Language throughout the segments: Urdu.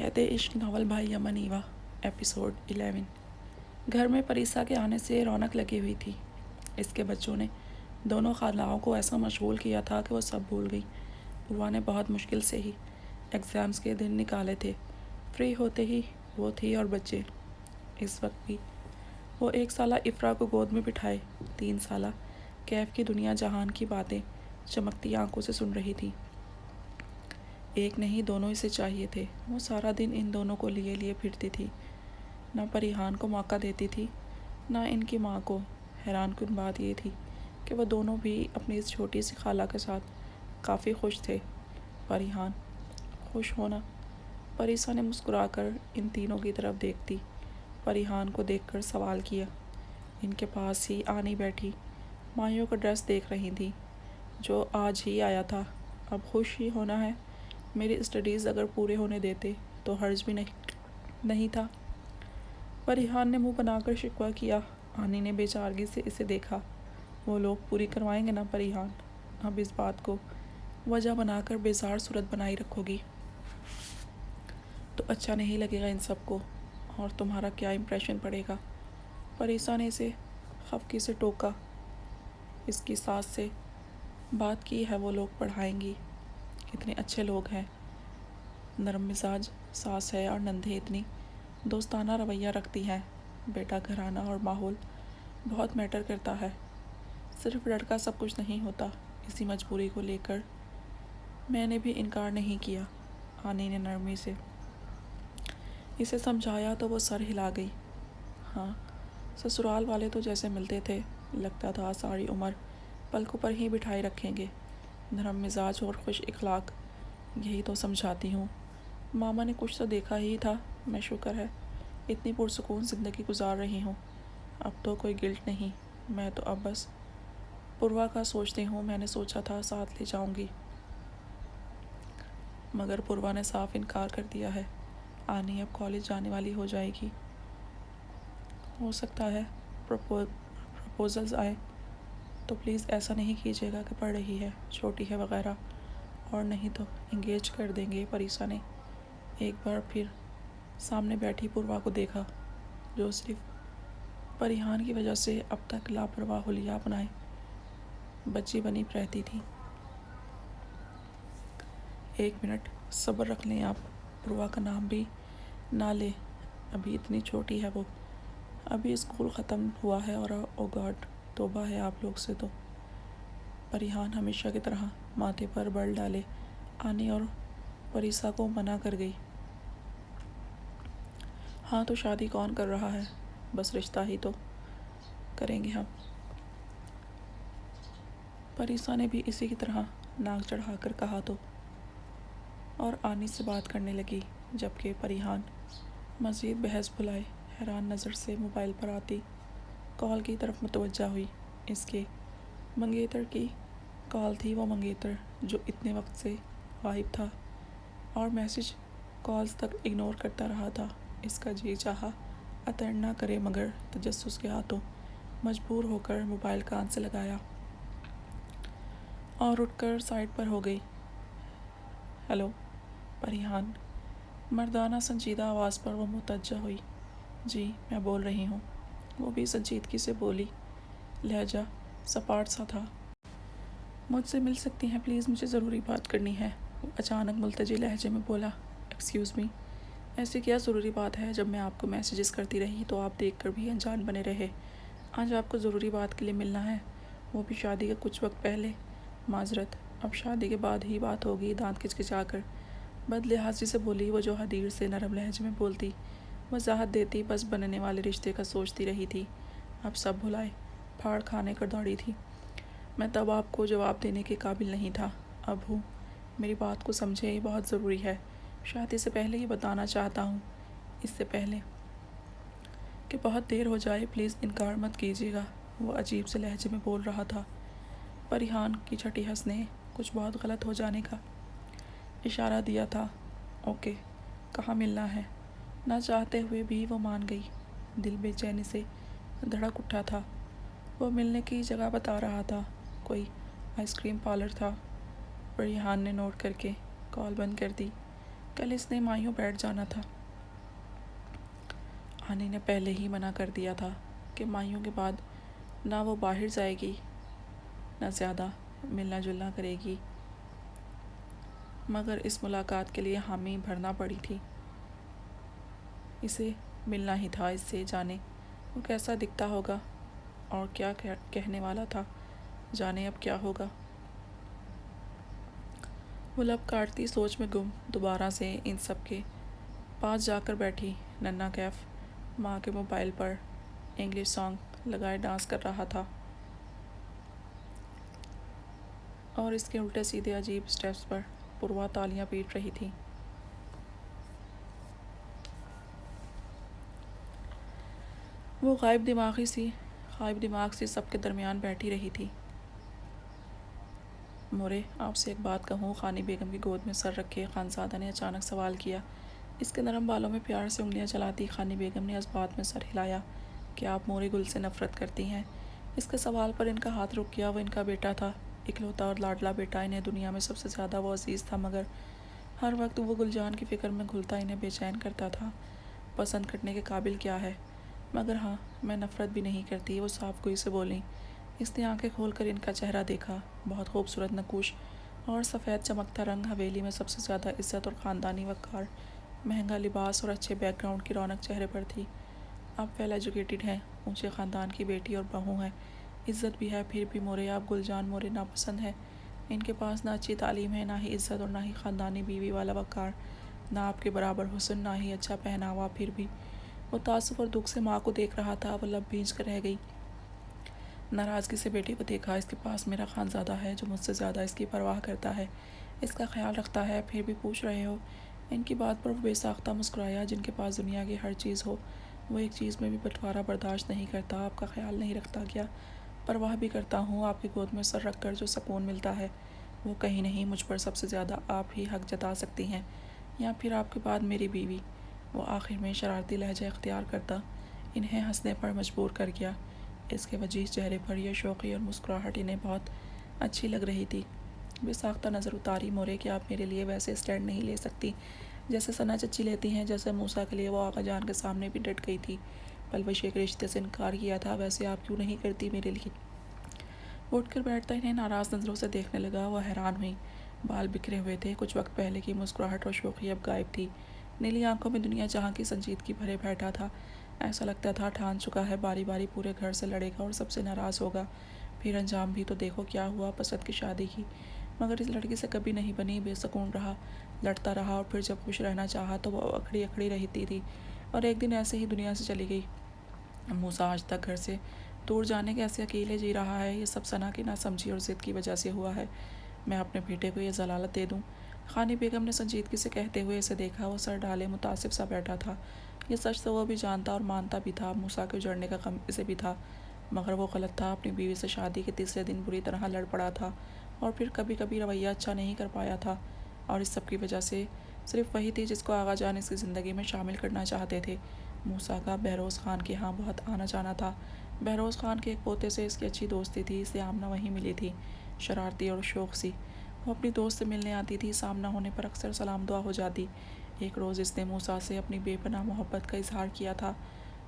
قید عشق ناول بھائی امن ایوا ایپیسوڈ 11۔ گھر میں پریسا کے آنے سے رونق لگی ہوئی تھی۔ اس کے بچوں نے دونوں خالہوں کو ایسا مشغول کیا تھا کہ وہ سب بھول گئی۔ پوروا نے بہت مشکل سے ہی ایگزامز کے دن نکالے تھے۔ فری ہوتے ہی وہ تھی اور بچے۔ اس وقت بھی وہ 1 سالہ افرا کو گود میں بٹھائے 3 سالہ کیف کی دنیا جہان کی باتیں چمکتی آنکھوں سے سن رہی تھی۔ ایک نہیں دونوں اسے چاہیے تھے۔ وہ سارا دن ان دونوں کو لیے پھرتی تھی۔ نہ پریحان کو موقع دیتی تھی نہ ان کی ماں کو۔ حیران کن بات یہ تھی کہ وہ دونوں بھی اپنی اس چھوٹی سی خالہ کے ساتھ کافی خوش تھے۔ پریحان خوش ہونا؟ پریسا نے مسکرا کر ان تینوں کی طرف دیکھتی پریحان کو دیکھ کر سوال کیا۔ ان کے پاس ہی آنی بیٹھی مایوں کا ڈریس دیکھ رہی تھی جو آج ہی آیا تھا۔ اب خوش ہی ہونا ہے؟ میری اسٹڈیز اگر پورے ہونے دیتے تو حرج بھی نہیں تھا۔ پریحان نے منہ بنا کر شکوہ کیا۔ آنی نے بے چارگی سے اسے دیکھا۔ وہ لوگ پوری کروائیں گے نا پریحان؟ اب اس بات کو وجہ بنا کر بیزار صورت بنائی رکھو گی تو اچھا نہیں لگے گا ان سب کو، اور تمہارا کیا امپریشن پڑے گا؟ پریسا نے اسے خفگی سے ٹوکا۔ اس کی ساس سے بات کی ہے، وہ لوگ پڑھائیں گی۔ کتنے اچھے لوگ ہیں۔ نرم مزاج ساس ہے اور نندیں اتنی دوستانہ رویہ رکھتی ہیں۔ بیٹا گھرانہ اور ماحول بہت میٹر کرتا ہے۔ صرف لڑکا سب کچھ نہیں ہوتا۔ اسی مجبوری کو لے کر میں نے بھی انکار نہیں کیا۔ آنی نے نرمی سے اسے سمجھایا تو وہ سر ہلا گئی۔ ہاں، سسرال والے تو جیسے ملتے تھے لگتا تھا ساری عمر پلکوں پر ہی بٹھائے رکھیں گے۔ نرم مزاج اور خوش اخلاق، یہی تو سمجھاتی ہوں۔ ماما نے کچھ تو دیکھا ہی تھا۔ میں شکر ہے اتنی پرسکون زندگی گزار رہی ہوں۔ اب تو کوئی گلٹ نہیں۔ میں تو اب بس پوروا کا سوچتی ہوں۔ میں نے سوچا تھا ساتھ لے جاؤں گی مگر پوروا نے صاف انکار کر دیا ہے۔ آنی اب کالج جانے والی ہو جائے گی۔ ہو سکتا ہے پروپوزلز آئے تو پلیز ایسا نہیں کیجیے گا کہ پڑھ رہی ہے، چھوٹی ہے وغیرہ، اور نہیں تو انگیج کر دیں گے۔ پریسا نے ایک بار پھر سامنے بیٹھی پوروا کو دیکھا جو صرف پریحان کی وجہ سے اب تک لاپرواہ حلیہ بنائے بچی بنی رہتی تھی۔ 1 منٹ صبر رکھ لیں آپ۔ پوروا کا نام بھی نہ لے، ابھی اتنی چھوٹی ہے وہ۔ ابھی اسکول ختم ہوا ہے اور او گاڈ، توبہ ہے آپ لوگ سے تو۔ پریحان ہمیشہ کی طرح ماتھے پر بل ڈالے آنی اور پریسا کو منع کر گئی۔ ہاں تو شادی کون کر رہا ہے؟ بس رشتہ ہی تو کریں گے ہم۔ پریسا نے بھی اسی کی طرح ناک چڑھا کر کہا تو، اور آنی سے بات کرنے لگی، جبکہ پریحان مزید بحث بھلائے حیران نظر سے موبائل پر آتی کال کی طرف متوجہ ہوئی۔ اس کے منگیتر کی کال تھی۔ وہ منگیتر جو اتنے وقت سے غائب تھا اور میسج کالز تک اگنور کرتا رہا تھا۔ اس کا جی چاہا اٹینڈ نہ کرے مگر تجسس کے ہاتھوں مجبور ہو کر موبائل کان سے لگایا اور اٹھ کر سائڈ پر ہو گئی۔ ہیلو پریحان، مردانہ سنجیدہ آواز پر وہ متوجہ ہوئی۔ جی میں بول رہی ہوں۔ وہ بھی سنجیدگی سے بولی، لہجہ سپاٹ سا تھا۔ مجھ سے مل سکتی ہیں پلیز، مجھے ضروری بات کرنی ہے۔ وہ اچانک ملتجی لہجے میں بولا، ایکسکیوز می، ایسی کیا ضروری بات ہے؟ جب میں آپ کو میسیجز کرتی رہی تو آپ دیکھ کر بھی انجان بنے رہے۔ آج آپ کو ضروری بات کے لیے ملنا ہے، وہ بھی شادی کے کچھ وقت پہلے؟ معذرت، اب شادی کے بعد ہی بات ہوگی۔ دانت کچکچا کر بد لحاظی سے بولی وہ جو حدیر سے نرم لہجے میں بولتی، وضاحت دیتی، بس بننے والے رشتے کا سوچتی رہی تھی۔ اب سب بھلائے پھاڑ کھانے کر دوڑی تھی۔ میں تب آپ کو جواب دینے کے قابل نہیں تھا، اب ہوں۔ میری بات کو سمجھے، یہ بہت ضروری ہے۔ شادی سے پہلے یہ بتانا چاہتا ہوں، اس سے پہلے کہ بہت دیر ہو جائے۔ پلیز انکار مت کیجیے گا۔ وہ عجیب سے لہجے میں بول رہا تھا۔ پریحان کی چھٹی حس نے کچھ بہت غلط ہو جانے کا اشارہ دیا تھا۔ اوکے، کہاں ملنا ہے؟ نہ چاہتے ہوئے بھی وہ مان گئی۔ دل بے چینی سے دھڑک اٹھا تھا۔ وہ ملنے کی جگہ بتا رہا تھا، کوئی آئس کریم پارلر تھا۔ پریحان نے نوٹ کر کے کال بند کر دی۔ کل اس نے مایوں بیٹھ جانا تھا۔ ہانی نے پہلے ہی منع کر دیا تھا کہ مایوں کے بعد نہ وہ باہر جائے گی نہ زیادہ ملنا جلنا کرے گی، مگر اس ملاقات کے لیے حامی بھرنا پڑی تھی۔ اسے ملنا ہی تھا اس سے، جانے وہ کیسا دکھتا ہوگا اور کیا کہنے والا تھا، جانے اب کیا ہوگا۔ وہ لب کاٹتی سوچ میں گم دوبارہ سے ان سب کے پاس جا کر بیٹھی۔ ننا کیف ماں کے موبائل پر انگلش سانگ لگائے ڈانس کر رہا تھا اور اس کے الٹے سیدھے عجیب سٹیپس پر پوروا تالیاں پیٹ رہی تھی۔ وہ غائب دماغ سی سب کے درمیان بیٹھی رہی تھی۔ مورے، آپ سے ایک بات کہوں؟ خانی بیگم کی گود میں سر رکھے خانزادہ نے اچانک سوال کیا۔ اس کے نرم بالوں میں پیار سے انگلیاں چلاتی خانی بیگم نے اس بات میں سر ہلایا کہ آپ مورے گل سے نفرت کرتی ہیں۔ اس کے سوال پر ان کا ہاتھ رک گیا۔ وہ ان کا بیٹا تھا، اکلوتا اور لاڈلا بیٹا، انہیں دنیا میں سب سے زیادہ وہ عزیز تھا، مگر ہر وقت وہ گلجان کی فکر میں گھلتا انہیں بے چین کرتا تھا۔ پسند کرنے کے قابل کیا ہے؟ مگر ہاں، میں نفرت بھی نہیں کرتی، وہ صاف گوئی سے بولیں۔ اس نے آنکھیں کھول کر ان کا چہرہ دیکھا۔ بہت خوبصورت نقوش اور سفید چمکتا رنگ، حویلی میں سب سے زیادہ عزت اور خاندانی وقار، مہنگا لباس اور اچھے بیک گراؤنڈ کی رونق چہرے پر تھی۔ آپ ویل ایجوکیٹڈ ہیں، اونچے خاندان کی بیٹی اور بہو ہیں، عزت بھی ہے، پھر بھی مورے آپ گلجان مورے ناپسند ہے۔ ان کے پاس نہ اچھی تعلیم ہے، نہ ہی عزت اور نہ ہی خاندانی بیوی والا وقار، نہ آپ کے برابر حسن، نہ ہی اچھا پہناوا۔ پھر بھی وہ تعصب اور دکھ سے ماں کو دیکھ رہا تھا۔ وہ لب بھیج کر رہ گئی۔ ناراضگی سے بیٹی کو دیکھا۔ اس کے پاس میرا خانزادہ ہے جو مجھ سے زیادہ اس کی پرواہ کرتا ہے، اس کا خیال رکھتا ہے، پھر بھی پوچھ رہے ہو؟ ان کی بات پر وہ بے ساختہ مسکرایا۔ جن کے پاس دنیا کی ہر چیز ہو، وہ ایک چیز میں بھی بٹوارا برداشت نہیں کرتا۔ آپ کا خیال نہیں رکھتا کیا؟ پرواہ بھی کرتا ہوں۔ آپ کی گود میں سر رکھ کر جو سکون ملتا ہے وہ کہیں نہیں۔ مجھ پر سب سے زیادہ آپ ہی حق جتا سکتی ہیں، یا پھر آپ کے بعد میری بیوی۔ وہ آخر میں شرارتی لہجہ اختیار کرتا انہیں ہنسنے پر مجبور کر گیا۔ اس کے وجیح چہرے پر یہ شوخی اور مسکراہٹ انہیں بہت اچھی لگ رہی تھی۔ بے ساختہ نظر اتاری مورے کہ آپ میرے لیے ویسے اسٹینڈ نہیں لے سکتی جیسے ثنا چچی لیتی ہیں، جیسے موسیٰ کے لیے وہ آقا جان کے سامنے بھی ڈٹ گئی تھی، پلوشے کے رشتے سے انکار کیا تھا، ویسے آپ کیوں نہیں کرتی میرے لیے؟ وہ اٹھ کر بیٹھتا انہیں ناراض نظروں سے دیکھنے لگا۔ وہ حیران ہوئی۔ بال بکھرے ہوئے تھے، کچھ وقت پہلے کی مسکراہٹ اور شوخی اب غائب تھی۔ نیلی آنکھوں میں دنیا جہاں کی سنجیدگی بھرے بیٹھا تھا۔ ایسا لگتا تھا ٹھان چکا ہے، باری باری پورے گھر سے لڑے گا اور سب سے ناراض ہوگا۔ پھر انجام بھی تو دیکھو کیا ہوا۔ پسند کی شادی کی، مگر اس لڑکی سے کبھی نہیں بنی۔ بے سکون رہا، لڑتا رہا، اور پھر جب خوش رہنا چاہا تو وہ اکڑی اکڑی رہتی تھی، اور ایک دن ایسے ہی دنیا سے چلی گئی۔ موسیٰ آج تک گھر سے دور جانے کیسے اکیلے جی رہا ہے؟ یہ سب ثنا کی ناسمجھی اور ضد کی وجہ سے ہوا ہے۔ میں اپنے بیٹے کو یہ ضلالت دے دوں؟ خانی بیگم نے سنجیدگی سے کہتے ہوئے اسے دیکھا۔ وہ سر ڈالے متعصب سا بیٹھا تھا۔ یہ سچ تو وہ بھی جانتا اور مانتا بھی تھا۔ موسیٰ کے اجڑنے کا غم اسے بھی تھا، مگر وہ غلط تھا۔ اپنی بیوی سے شادی کے تیسرے دن بری طرح لڑ پڑا تھا، اور پھر کبھی کبھی رویہ اچھا نہیں کر پایا تھا، اور اس سب کی وجہ سے صرف وہی تھی جس کو آغا جان اس کی زندگی میں شامل کرنا چاہتے تھے۔ موسیٰ کا بہروز خان کے ہاں بہت آنا جانا تھا۔ بہروز خان کے ایک پوتے سے اس کی اچھی دوستی تھی، اسے آمنہ وہیں ملی تھی، شرارتی اور شوخ سی۔ وہ اپنی دوست سے ملنے آتی تھی، سامنا ہونے پر اکثر سلام دعا ہو جاتی۔ ایک روز اس نے موسیٰ سے اپنی بے پناہ محبت کا اظہار کیا تھا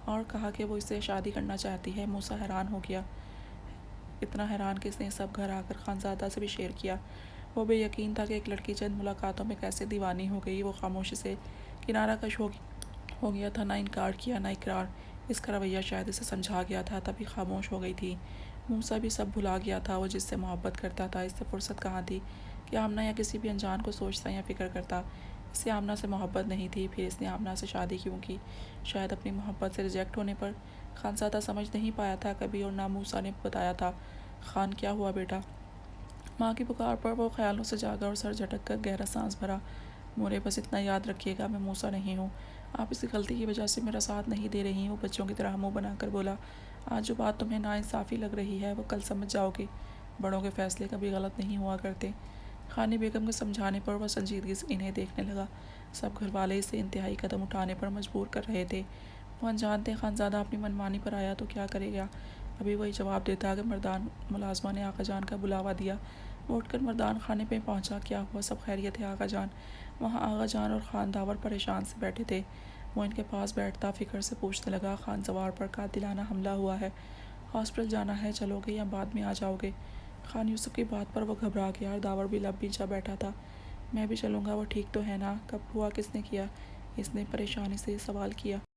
اور کہا کہ وہ اس سے شادی کرنا چاہتی ہے۔ موسیٰ حیران ہو گیا، اتنا حیران کہ اس نے سب گھر آ کر خانزادہ سے بھی شیئر کیا۔ وہ بے یقین تھا کہ ایک لڑکی چند ملاقاتوں میں کیسے دیوانی ہو گئی۔ وہ خاموشی سے کنارہ کش ہو گیا تھا، نہ انکار کیا نہ اقرار۔ اس کا رویہ شاید اسے سمجھا گیا تھا، تبھی خاموش ہو گئی تھی۔ موسیٰ بھی سب بھلا گیا تھا۔ وہ جس سے محبت کرتا تھا، اس سے فرصت کہاں تھی کہ آمنہ یا کسی بھی انجان کو سوچتا یا فکر کرتا۔ اسے آمنہ سے محبت نہیں تھی، پھر اس نے آمنہ سے شادی کیوں کی؟ شاید اپنی محبت سے ریجیکٹ ہونے پر؟ خانزادہ سمجھ نہیں پایا تھا کبھی، اور نہ موسیٰ نے بتایا تھا۔ خان، کیا ہوا بیٹا؟ ماں کی پکار پر وہ خیالوں سے جاگا اور سر جھٹک کر گہرا سانس بھرا۔ مورے، بس اتنا یاد رکھیے گا، میں موسیٰ نہیں ہوں۔ آپ اس کی غلطی کی وجہ سے میرا ساتھ نہیں دے رہی ہیں۔ وہ بچوں کی طرح منہ بنا کر بولا۔ آج جو بات تمہیں ناانصافی لگ رہی ہے وہ کل سمجھ جاؤ گے۔ بڑوں کے فیصلے کبھی غلط نہیں ہوا کرتے۔ خانی بیگم کے سمجھانے پر وہ سنجیدگی سے انہیں دیکھنے لگا۔ سب گھر والے اسے انتہائی قدم اٹھانے پر مجبور کر رہے تھے۔ وہ انجان تھے خانزادہ اپنی منمانی پر آیا تو کیا کرے گا؟ ابھی وہی جواب دیتا کہ مردان ملازمہ نے آقا جان کا بلاوا دیا۔ وہ اٹھ کر مردان خانے پہ پہنچا۔ کیا ہوا؟ سب خیریت ہے آقا جان؟ وہاں آغا جان اور خان داور پریشان سے بیٹھے تھے۔ وہ ان کے پاس بیٹھتا فکر سے پوچھنے لگا، خان سوار پر قاتلانہ حملہ ہوا ہے، ہاسپٹل جانا ہے، چلو گے یا بعد میں آ جاؤ گے؟ خان یوسف کی بات پر وہ گھبرا گیا اور داور بھی لب بیچا بیٹھا تھا۔ میں بھی چلوں گا، وہ ٹھیک تو ہے نا؟ کب ہوا، کس نے کیا؟ اس نے پریشانی سے سوال کیا۔